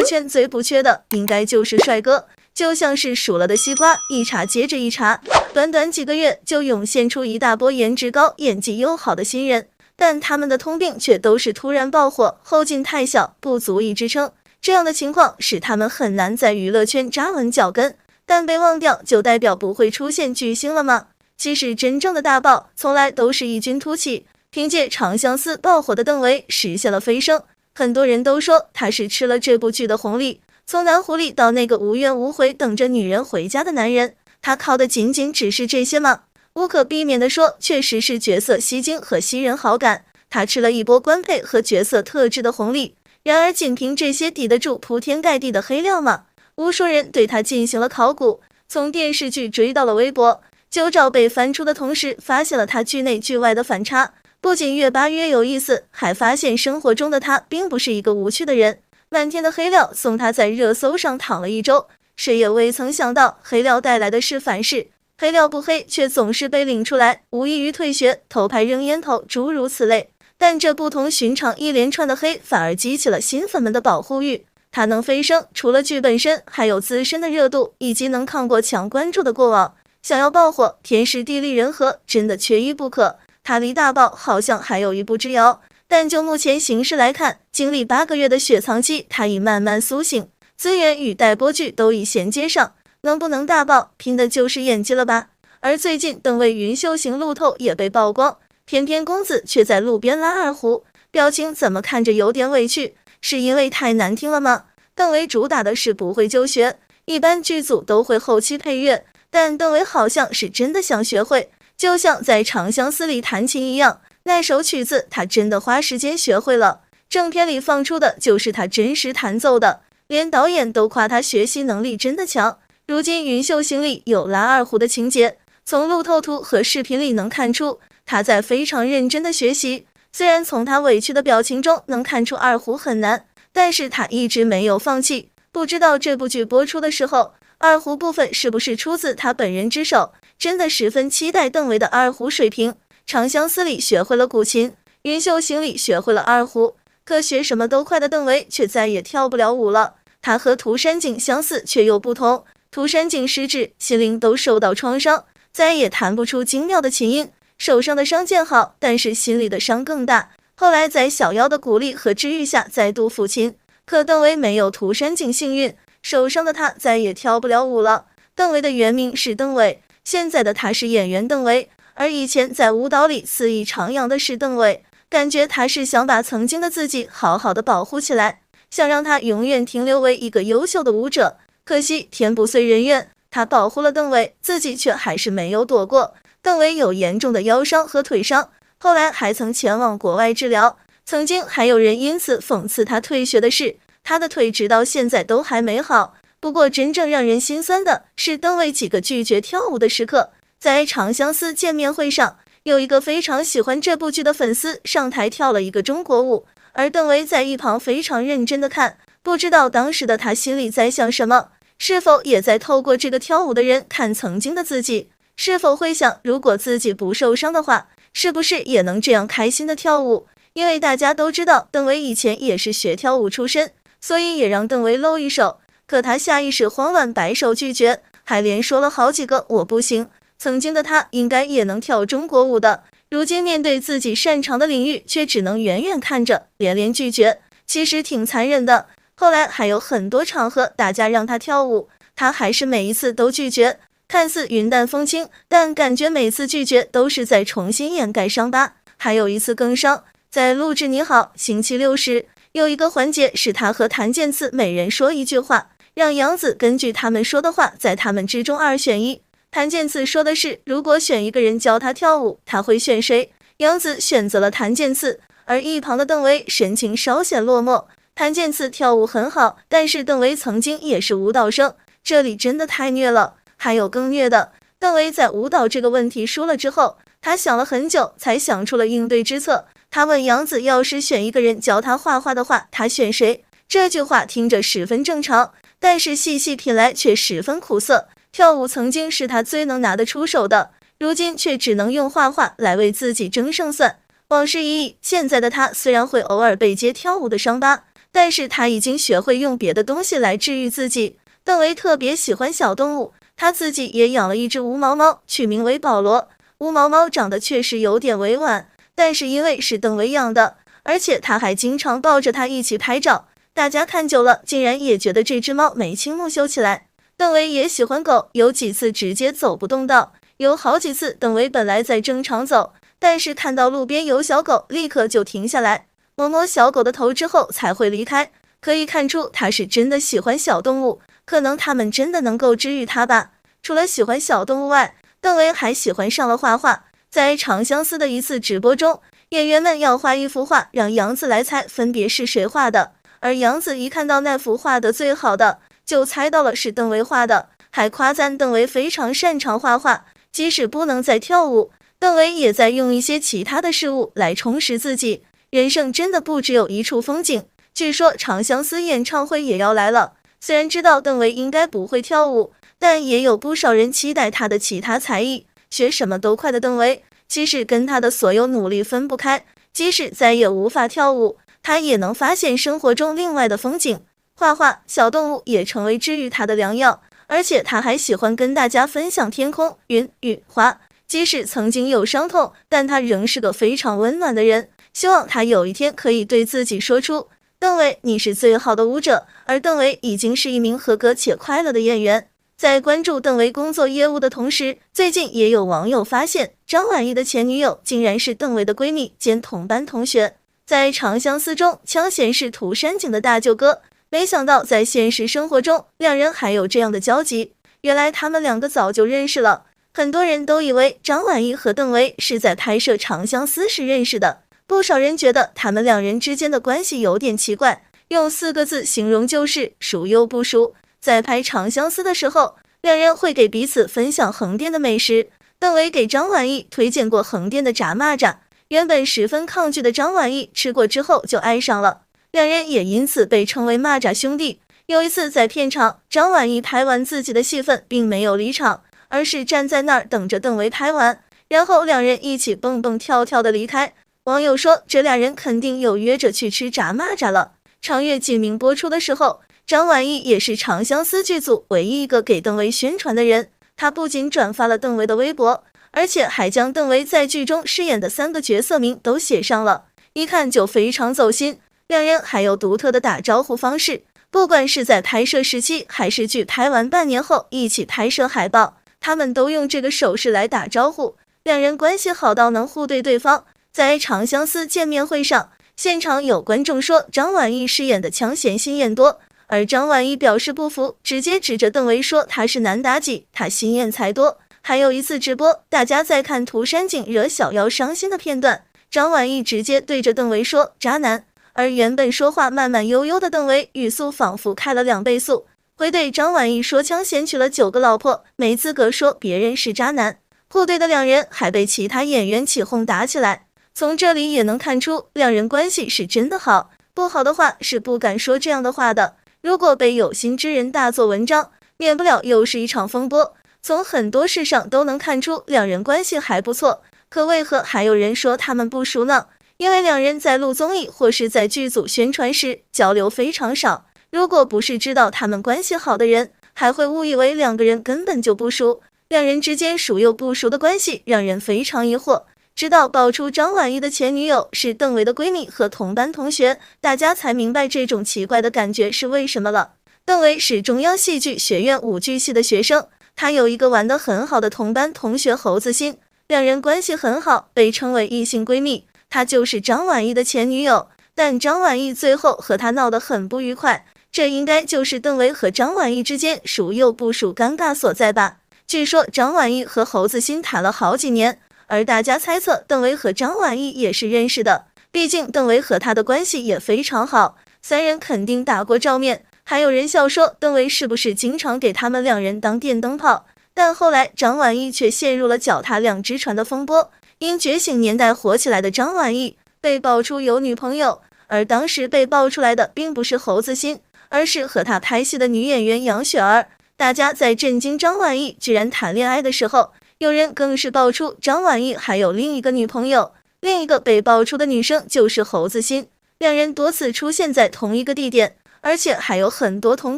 圈最不缺的应该就是帅哥，就像是熟了的西瓜，一茬接着一茬，短短几个月就涌现出一大波颜值高、演技又好的新人。但他们的通病却都是突然爆火，后劲太小，不足以支撑。这样的情况使他们很难在娱乐圈扎稳脚跟。但被忘掉就代表不会出现巨星了吗？其实真正的大爆从来都是异军突起。凭借《长相思》爆火的邓为实现了飞升，很多人都说他是吃了这部剧的红利。从男狐狸到那个无怨无悔等着女人回家的男人，他靠的仅仅只是这些吗？无可避免地说，确实是角色吸睛和吸人好感，他吃了一波官配和角色特质的红利。然而仅凭这些抵得住铺天盖地的黑料吗？无数人对他进行了考古，从电视剧追到了微博，九照被翻出的同时，发现了他剧内剧外的反差，不仅越扒越有意思，还发现生活中的他并不是一个无趣的人。漫天的黑料送他在热搜上躺了一周，谁也未曾想到黑料带来的是反噬。黑料不黑，却总是被领出来，无异于退学、偷拍扔烟头，诸如此类。但这不同寻常一连串的黑，反而激起了新粉们的保护欲。他能飞升，除了剧本身，还有自身的热度，以及能抗过强关注的过往。想要爆火，天时地利人和真的缺一不可。他离大爆好像还有一步之遥，但就目前形势来看，经历8个月的雪藏期，他已慢慢苏醒，资源与待播剧都已衔接上。能不能大爆，拼的就是演技了吧？而最近邓为云秀行路透也被曝光，偏偏公子却在路边拉二胡，表情怎么看着有点委屈，是因为太难听了吗？邓为主打的是不会就学，一般剧组都会后期配乐，但邓为好像是真的想学会，就像在《长相思》里弹琴一样，那首曲子他真的花时间学会了。正片里放出的就是他真实弹奏的，连导演都夸他学习能力真的强。如今云秀行里有拉二胡的情节，从路透图和视频里能看出他在非常认真的学习。虽然从他委屈的表情中能看出二胡很难，但是他一直没有放弃。不知道这部剧播出的时候，二胡部分是不是出自他本人之手？真的十分期待邓为的二胡水平。长相思里学会了古琴，云秀行里学会了二胡，可学什么都快的邓为却再也跳不了舞了。他和涂山璟相似却又不同，涂山璟失智，心灵都受到创伤，再也弹不出精妙的琴音，手上的伤见好，但是心里的伤更大。后来在小妖的鼓励和治愈下再度抚琴，可邓为没有涂山璟幸运，手上的他再也跳不了舞了。邓为的原名是邓伟，现在的他是演员邓为，而以前在舞蹈里肆意徜徉的是邓伟，感觉他是想把曾经的自己好好的保护起来，想让他永远停留为一个优秀的舞者。可惜天不遂人愿，他保护了邓为，自己却还是没有躲过。邓为有严重的腰伤和腿伤，后来还曾前往国外治疗，曾经还有人因此讽刺他退学的事，他的腿直到现在都还没好。不过真正让人心酸的是邓为几个拒绝跳舞的时刻。在长相思见面会上，有一个非常喜欢这部剧的粉丝上台跳了一个中国舞，而邓为在一旁非常认真的看，不知道当时的他心里在想什么，是否也在透过这个跳舞的人看曾经的自己，是否会想如果自己不受伤的话，是不是也能这样开心的跳舞？因为大家都知道邓为以前也是学跳舞出身，所以也让邓为露一手，可他下意识慌乱摆手拒绝，还连说了好几个我不行。曾经的他应该也能跳中国舞的，如今面对自己擅长的领域，却只能远远看着，连连拒绝，其实挺残忍的。后来还有很多场合大家让他跳舞，他还是每一次都拒绝，看似云淡风轻，但感觉每次拒绝都是在重新掩盖伤疤。还有一次更伤，在录制你好星期六时，有一个环节是他和谭健次每人说一句话，让杨紫根据他们说的话在他们之中2选1。谭健次说的是如果选一个人教他跳舞，他会选谁？杨紫选择了谭健次，而一旁的邓为神情稍显落寞。谭健次跳舞很好，但是邓为曾经也是舞蹈生，这里真的太虐了。还有更虐的，邓为在舞蹈这个问题输了之后，他想了很久才想出了应对之策。他问杨紫要是选一个人教他画画的话，他选谁？这句话听着十分正常，但是细细品来却十分苦涩。跳舞曾经是他最能拿得出手的，如今却只能用画画来为自己争胜算。往事已矣，现在的他虽然会偶尔被揭跳舞的伤疤，但是他已经学会用别的东西来治愈自己。邓为特别喜欢小动物，他自己也养了一只无毛猫，取名为保罗。无毛猫长得确实有点委婉，但是因为是邓为养的，而且他还经常抱着它一起拍照，大家看久了竟然也觉得这只猫眉清目秀起来。邓为也喜欢狗，有几次直接走不动道，有好几次邓为本来在正常走，但是看到路边有小狗，立刻就停下来，摸摸小狗的头之后才会离开。可以看出他是真的喜欢小动物，可能他们真的能够治愈他吧。除了喜欢小动物外，邓为还喜欢上了画画。在长相思的一次直播中，演员们要画一幅画，让杨紫来猜分别是谁画的，而杨紫一看到那幅画的最好的，就猜到了是邓为画的，还夸赞邓为非常擅长画画，即使不能再跳舞，邓为也在用一些其他的事物来充实自己。人生真的不只有一处风景。据说长相思演唱会也要来了，虽然知道邓为应该不会跳舞，但也有不少人期待他的其他才艺。学什么都快的邓为，其实跟他的所有努力分不开，即使再也无法跳舞，他也能发现生活中另外的风景。画画、小动物也成为治愈他的良药，而且他还喜欢跟大家分享天空、云、雨、花。即使曾经有伤痛，但他仍是个非常温暖的人。希望他有一天可以对自己说出，邓为，你是最好的舞者，而邓为已经是一名合格且快乐的演员。在关注邓为工作业务的同时，最近也有网友发现，张晚意的前女友竟然是邓为的闺蜜兼同班同学。在长相思中，枪贤是涂山璟的大舅哥，没想到在现实生活中，两人还有这样的交集。原来他们两个早就认识了，很多人都以为张晚意和邓为是在拍摄长相思时认识的。不少人觉得他们两人之间的关系有点奇怪，用4个字形容就是熟又不熟。在拍长相思的时候，两人会给彼此分享横店的美食。邓为给张晚意推荐过横店的炸蚂蚱，原本十分抗拒的张晚意吃过之后就爱上了，两人也因此被称为蚂蚱兄弟。有一次在片场，张晚意拍完自己的戏份并没有离场，而是站在那儿等着邓为拍完，然后两人一起蹦蹦跳跳的离开。网友说这俩人肯定有约着去吃炸蚂蚱了。长月烬明播出的时候，张晚意也是长相思剧组唯一一个给邓为宣传的人，他不仅转发了邓为的微博，而且还将邓为在剧中饰演的3个角色名都写上了，一看就非常走心。两人还有独特的打招呼方式，不管是在拍摄时期还是剧拍完半年后一起拍摄海报，他们都用这个手势来打招呼，两人关系好到能互对对方。在长相思见面会上，现场有观众说张晚意饰演的枪贤心眼多，而张晚意表示不服，直接指着邓为说他是男妲己，他心眼才多。还有一次直播，大家在看涂山璟惹小妖伤心的片段，张晚意直接对着邓为说渣男，而原本说话慢慢悠悠的邓为语速仿佛开了2倍速，会对张晚意说枪贤娶了9个老婆，没资格说别人是渣男。互对的两人还被其他演员起哄打起来。从这里也能看出两人关系是真的好，不好的话是不敢说这样的话的。如果被有心之人大做文章，免不了又是一场风波。从很多事上都能看出两人关系还不错，可为何还有人说他们不熟呢？因为两人在录综艺或是在剧组宣传时交流非常少，如果不是知道他们关系好的人，还会误以为两个人根本就不熟。两人之间熟又不熟的关系让人非常疑惑。直到爆出张晚意的前女友是邓为的闺蜜和同班同学，大家才明白这种奇怪的感觉是为什么了。邓为是中央戏剧学院舞剧系的学生，他有一个玩得很好的同班同学侯自新，两人关系很好，被称为异性闺蜜。她就是张晚意的前女友，但张晚意最后和她闹得很不愉快，这应该就是邓为和张晚意之间熟又不熟尴尬所在吧。据说张晚意和侯自新谈了好几年，而大家猜测邓为和张晚意也是认识的，毕竟邓为和他的关系也非常好，3人肯定打过照面。还有人笑说邓为是不是经常给他们两人当电灯泡，但后来张晚意却陷入了脚踏2只船的风波。因觉醒年代火起来的张晚意被爆出有女朋友，而当时被爆出来的并不是侯自新，而是和他拍戏的女演员杨雪儿。大家在震惊张晚意居然谈恋爱的时候，有人更是爆出张晚意还有另一个女朋友，另一个被爆出的女生就是侯自新。两人多次出现在同一个地点，而且还有很多同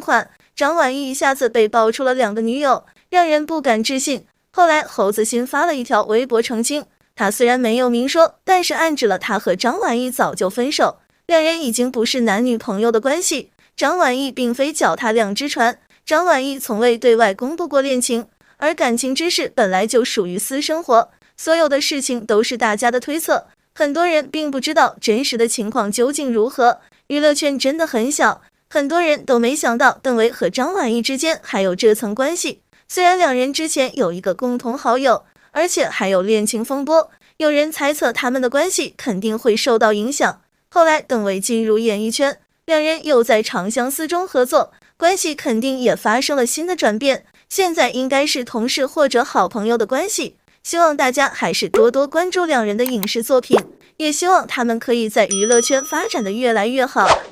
款。张晚意一下子被爆出了2个女友，让人不敢置信。后来侯子欣发了一条微博澄清，他虽然没有明说，但是暗指了他和张晚意早就分手，两人已经不是男女朋友的关系。张晚意并非脚踏2只船，张晚意从未对外公布过恋情，而感情之事本来就属于私生活，所有的事情都是大家的推测，很多人并不知道真实的情况究竟如何。娱乐圈真的很小，很多人都没想到邓为和张晚意之间还有这层关系。虽然两人之前有一个共同好友，而且还有恋情风波，有人猜测他们的关系肯定会受到影响。后来邓为进入演艺圈，两人又在《长相思》中合作，关系肯定也发生了新的转变，现在应该是同事或者好朋友的关系。希望大家还是多多关注两人的影视作品，也希望他们可以在娱乐圈发展的越来越好。